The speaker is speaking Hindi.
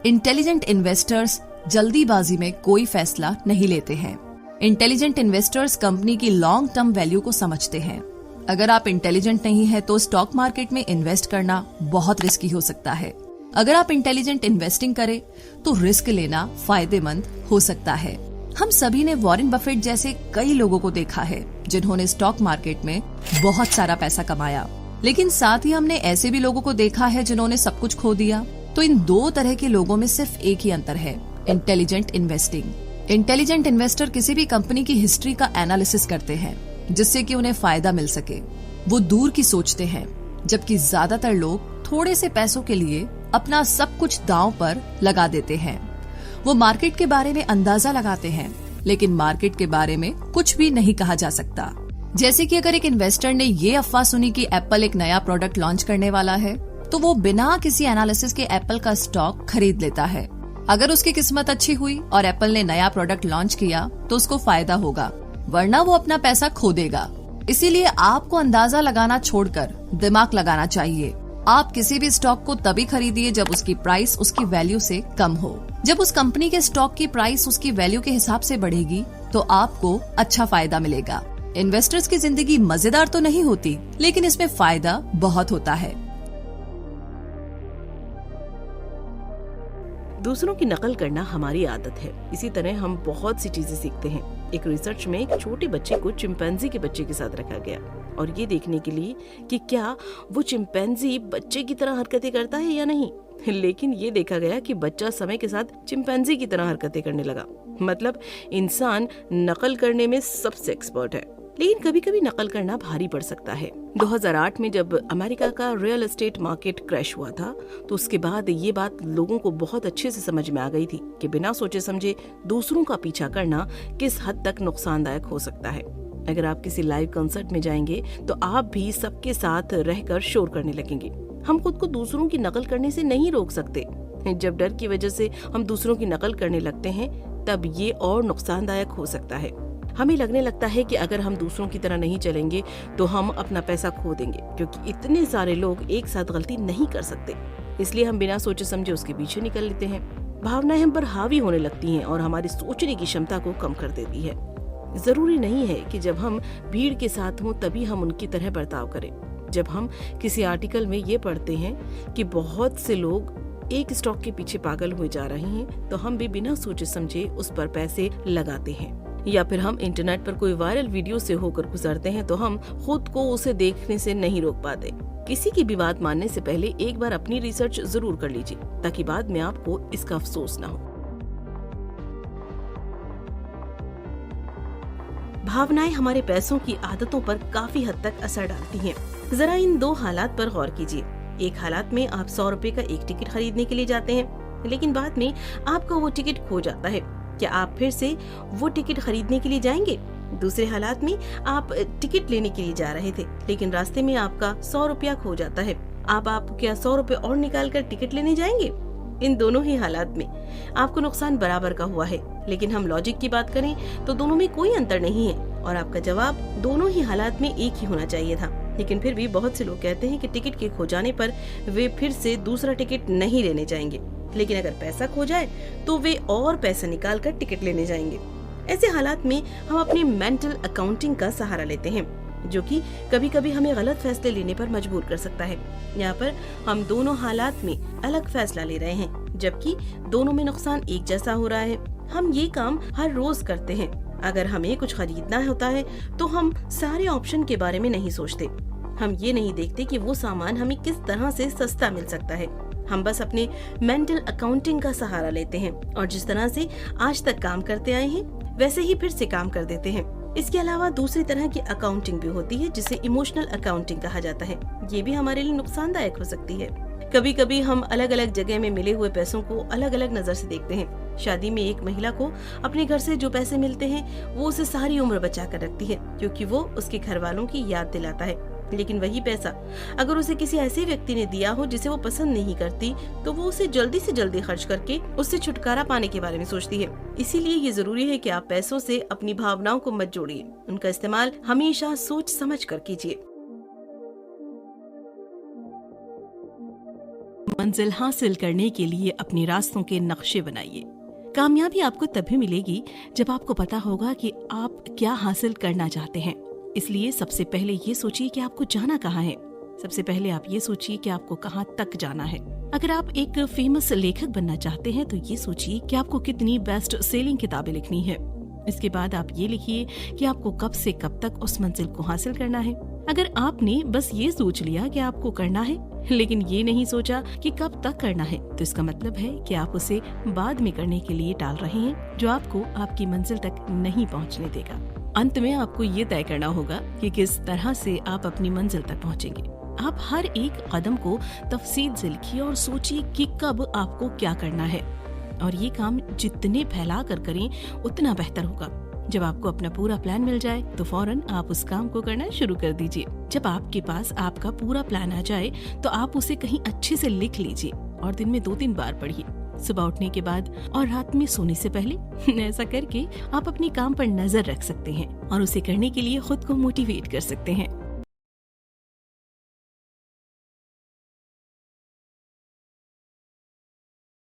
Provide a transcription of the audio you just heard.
इंटेलिजेंट इन्वेस्टर्स जल्दीबाजी में कोई फैसला नहीं लेते हैं। इंटेलिजेंट इन्वेस्टर्स कंपनी की लॉन्ग टर्म वैल्यू को समझते हैं। अगर आप इंटेलिजेंट नहीं है तो स्टॉक मार्केट में इन्वेस्ट करना बहुत रिस्की हो सकता है। अगर आप इंटेलिजेंट इन्वेस्टिंग करें तो रिस्क लेना फायदेमंद हो सकता है। हम सभी ने वॉरेन बफेट जैसे कई लोगों को देखा है जिन्होंने स्टॉक मार्केट में बहुत सारा पैसा कमाया, लेकिन साथ ही हमने ऐसे भी लोगों को देखा है जिन्होंने सब कुछ खो दिया। तो इन दो तरह के लोगों में सिर्फ एक ही अंतर है, इंटेलिजेंट इन्वेस्टिंग। इंटेलिजेंट इन्वेस्टर किसी भी कंपनी की हिस्ट्री का एनालिसिस करते हैं जिससे कि उन्हें फायदा मिल सके। वो दूर की सोचते हैं, जबकि ज्यादातर लोग थोड़े से पैसों के लिए अपना सब कुछ दांव पर लगा देते हैं। वो मार्केट के बारे में अंदाजा लगाते हैं, लेकिन मार्केट के बारे में कुछ भी नहीं कहा जा सकता। जैसे कि अगर एक इन्वेस्टर ने ये अफवाह सुनी कि एप्पल एक नया प्रोडक्ट लॉन्च करने वाला है, तो वो बिना किसी एनालिसिस के एप्पल का स्टॉक खरीद लेता है। अगर उसकी किस्मत अच्छी हुई और एप्पल ने नया प्रोडक्ट लॉन्च किया तो उसको फायदा होगा, वरना वो अपना पैसा खो देगा। इसीलिए आपको अंदाजा लगाना छोड़कर दिमाग लगाना चाहिए। आप किसी भी स्टॉक को तभी खरीदिए जब उसकी प्राइस उसकी वैल्यू से कम हो। जब उस कंपनी के स्टॉक की प्राइस उसकी वैल्यू के हिसाब से बढ़ेगी तो आपको अच्छा फायदा मिलेगा। इन्वेस्टर्स की जिंदगी मजेदार तो नहीं होती, लेकिन इसमें फायदा बहुत होता है। दूसरों की नकल करना हमारी आदत है। इसी तरह हम बहुत सी चीजें सीखते हैं। एक रिसर्च में एक छोटे बच्चे को चिंपैंजी के बच्चे के साथ रखा गया और ये देखने के लिए कि क्या वो चिंपैंजी बच्चे की तरह हरकतें करता है या नहीं। लेकिन ये देखा गया कि बच्चा समय के साथ चिंपैंजी की तरह हरकतें करने लगा। मतलब इंसान नकल करने में सबसे एक्सपर्ट है, लेकिन कभी कभी नकल करना भारी पड़ सकता है। 2008 में जब अमेरिका का रियल एस्टेट मार्केट क्रैश हुआ था, तो उसके बाद ये बात लोगों को बहुत अच्छे से समझ में आ गई थी कि बिना सोचे समझे दूसरों का पीछा करना किस हद तक नुकसानदायक हो सकता है। अगर आप किसी लाइव कंसर्ट में जाएंगे तो आप भी सबके साथ रहकर शोर करने लगेंगे। हम खुद को दूसरों की नकल करने से नहीं रोक सकते। जब डर की वजह से हम दूसरों की नकल करने लगते हैं, तब ये और नुकसानदायक हो सकता है। हमें लगने लगता है कि अगर हम दूसरों की तरह नहीं चलेंगे तो हम अपना पैसा खो देंगे, क्योंकि इतने सारे लोग एक साथ गलती नहीं कर सकते। इसलिए हम बिना सोचे समझे उसके पीछे निकल लेते हैं। भावनाएं हम पर हावी होने लगती हैं और हमारी सोचने की क्षमता को कम कर देती है। जरूरी नहीं है कि जब हम भीड़ के साथ हों तभी हम उनकी तरह बर्ताव करें। जब हम किसी आर्टिकल में ये पढ़ते हैं कि बहुत से लोग एक स्टॉक के पीछे पागल हुए जा रहे हैं, तो हम भी बिना सोचे समझे उस पर पैसे लगाते हैं। या फिर हम इंटरनेट पर कोई वायरल वीडियो से होकर गुजरते हैं तो हम खुद को उसे देखने से नहीं रोक पाते। किसी की भी बात मानने से पहले एक बार अपनी रिसर्च जरूर कर लीजिए, ताकि बाद में आपको इसका अफसोस ना हो। भावनाएं हमारे पैसों की आदतों पर काफी हद तक असर डालती हैं। जरा इन दो हालात पर गौर कीजिए। एक हालात में आप 100 रुपए का एक टिकट खरीदने के लिए जाते हैं, लेकिन बाद में आपका वो टिकट खो जाता है। क्या आप फिर से वो टिकट खरीदने के लिए जाएंगे? दूसरे हालात में आप टिकट लेने के लिए जा रहे थे, लेकिन रास्ते में आपका 100 रुपया खो जाता है। आप क्या 100 रुपए और निकाल कर टिकट लेने जाएंगे? इन दोनों ही हालात में आपको नुकसान बराबर का हुआ है, लेकिन हम लॉजिक की बात करें तो दोनों में कोई अंतर नहीं है और आपका जवाब दोनों ही हालात में एक ही होना चाहिए था। लेकिन फिर भी बहुत से लोग कहते हैं कि टिकट के खो जाने पर वे फिर से दूसरा टिकट नहीं लेने जाएंगे, लेकिन अगर पैसा खो जाए तो वे और पैसा निकाल कर टिकट लेने जाएंगे। ऐसे हालात में हम अपनी मेंटल अकाउंटिंग का सहारा लेते हैं, जो कि कभी कभी हमें गलत फैसले लेने पर मजबूर कर सकता है। यहाँ पर हम दोनों हालात में अलग फैसला ले रहे हैं, जबकि दोनों में नुकसान एक जैसा हो रहा है। हम ये काम हर रोज करते हैं। अगर हमें कुछ खरीदना होता है तो हम सारे ऑप्शन के बारे में नहीं सोचते। हम ये नहीं देखते कि वो सामान हमें किस तरह से सस्ता मिल सकता है। हम बस अपने मेंटल अकाउंटिंग का सहारा लेते हैं और जिस तरह से आज तक काम करते आए हैं वैसे ही फिर से काम कर देते हैं। इसके अलावा दूसरी तरह की अकाउंटिंग भी होती है, जिसे इमोशनल अकाउंटिंग कहा जाता है। ये भी हमारे लिए नुकसानदायक हो सकती है। कभी कभी हम अलग अलग जगह में मिले हुए पैसों को अलग अलग नजर से देखते हैं। शादी में एक महिला को अपने घर से जो पैसे मिलते हैं वो उसे सारी उम्र बचा कर रखती है, क्योंकि वो उसके घर वालों की याद दिलाता है। लेकिन वही पैसा अगर उसे किसी ऐसे व्यक्ति ने दिया हो जिसे वो पसंद नहीं करती, तो वो उसे जल्दी से जल्दी खर्च करके उससे छुटकारा पाने के बारे में सोचती है। इसीलिए ये जरूरी है कि आप पैसों से अपनी भावनाओं को मत जोड़िए। उनका इस्तेमाल हमेशा सोच समझ कर कीजिए। मंजिल हासिल करने के लिए अपने रास्तों के नक्शे बनाइए। कामयाबी आपको तभी मिलेगी जब आपको पता होगा कि आप क्या हासिल करना चाहते हैं। इसलिए सबसे पहले ये सोचिए कि आपको जाना कहाँ है। सबसे पहले आप ये सोचिए कि आपको कहाँ तक जाना है। अगर आप एक फेमस लेखक बनना चाहते हैं तो ये सोचिए कि आपको कितनी बेस्ट सेलिंग किताबें लिखनी है। इसके बाद आप ये लिखिए कि आपको कब से कब तक उस मंजिल को हासिल करना है। अगर आपने बस ये सोच लिया कि आपको करना है लेकिन ये नहीं सोचा कि कब तक करना है, तो इसका मतलब है कि आप उसे बाद में करने के लिए टाल रहे हैं, जो आपको आपकी मंजिल तक नहीं पहुंचने देगा। अंत में आपको ये तय करना होगा कि किस तरह से आप अपनी मंजिल तक पहुंचेंगे। आप हर एक कदम को तफसील से लिखिए और सोचिए कि कब आपको क्या करना है, और ये काम जितने फैला कर करें उतना बेहतर होगा। जब आपको अपना पूरा प्लान मिल जाए तो फौरन आप उस काम को करना शुरू कर दीजिए। जब आपके पास आपका पूरा प्लान आ जाए तो आप उसे कहीं अच्छे से लिख लीजिए और दिन में 2-3 बार पढ़िए, सुबह उठने के बाद और रात में सोने से पहले। ऐसा करके आप अपने काम पर नजर रख सकते हैं और उसे करने के लिए खुद को मोटिवेट कर सकते हैं।